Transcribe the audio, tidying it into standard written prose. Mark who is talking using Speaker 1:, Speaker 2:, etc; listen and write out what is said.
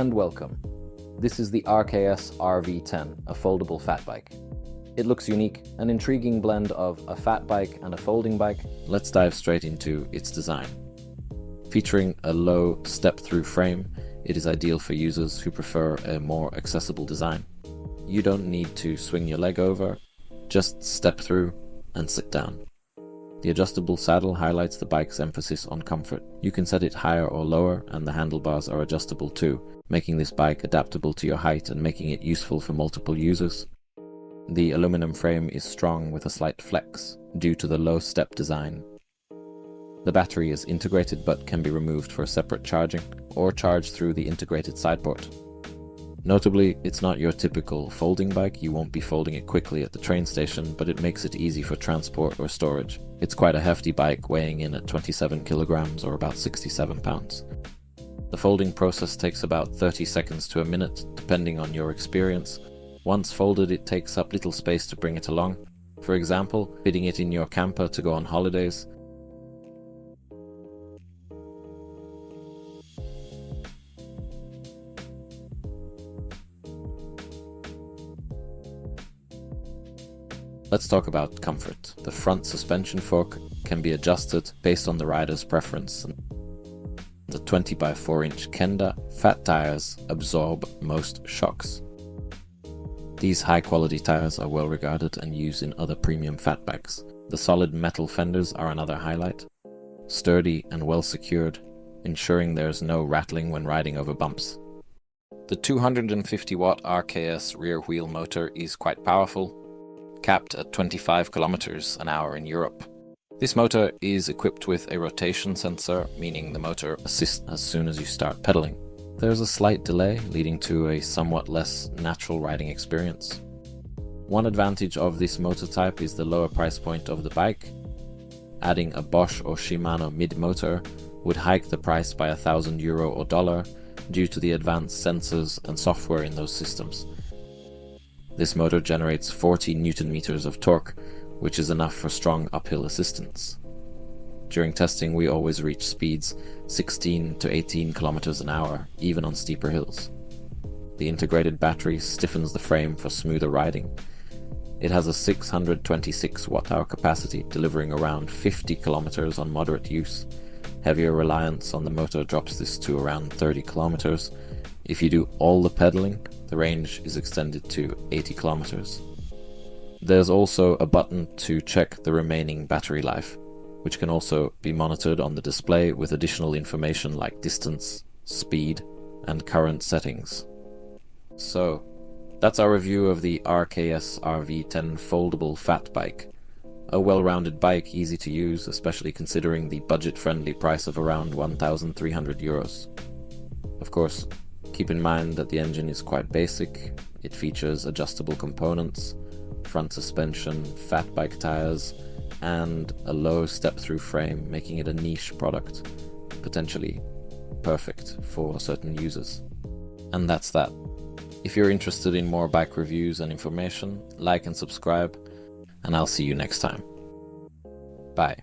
Speaker 1: and welcome. This is the RKS RV10, a foldable fat bike. It looks unique, an intriguing blend of a fat bike and a folding bike. Let's dive straight into its design. Featuring a low step-through frame, it is ideal for users who prefer a more accessible design. You don't need to swing your leg over, just step through and sit down. The adjustable saddle highlights the bike's emphasis on comfort. You can set it higher or lower, and the handlebars are adjustable too, making this bike adaptable to your height and making it useful for multiple users. The aluminum frame is strong with a slight flex due to the low step design. The battery is integrated but can be removed for separate charging or charged through the integrated side port. Notably, it's not your typical folding bike. You won't be folding it quickly at the train station, but it makes it easy for transport or storage. It's quite a hefty bike, weighing in at 27 kilograms or about 67 pounds. The folding process takes about 30 seconds to a minute, depending on your experience. Once folded, it takes up little space to bring it along. For example, fitting it in your camper to go on holidays. Let's talk about comfort. The front suspension fork can be adjusted based on the rider's preference. The 20x4-inch Kenda fat tires absorb most shocks. These high-quality tires are well regarded and used in other premium fat bikes. The solid metal fenders are another highlight. Sturdy and well secured, ensuring there's no rattling when riding over bumps. The 250-watt RKS rear wheel motor is quite powerful, capped at 25 kilometers an hour in Europe. This motor is equipped with a rotation sensor, meaning the motor assists as soon as you start pedaling. There's a slight delay, leading to a somewhat less natural riding experience. One advantage of this motor type is the lower price point of the bike. Adding a Bosch or Shimano mid-motor would hike the price by €1,000 or dollar due to the advanced sensors and software in those systems. This motor generates 40 Nm of torque, which is enough for strong uphill assistance. During testing, we always reach speeds 16 to 18 km an hour, even on steeper hills. The integrated battery stiffens the frame for smoother riding. It has a 626 watt-hour capacity, delivering around 50 km on moderate use. Heavier reliance on the motor drops this to around 30 km. If you do all the pedaling, the range is extended to 80 km. There's also a button to check the remaining battery life, which can also be monitored on the display with additional information like distance, speed, and current settings. So, that's our review of the RKS RV10 foldable fat bike. A well-rounded bike, easy to use, especially considering the budget-friendly price of around €1,300. Of course, keep in mind that the engine is quite basic. It features adjustable components, front suspension, fat bike tires, and a low step-through frame, making it a niche product, potentially perfect for certain users. And that's that. If you're interested in more bike reviews and information, like and subscribe, and I'll see you next time. Bye.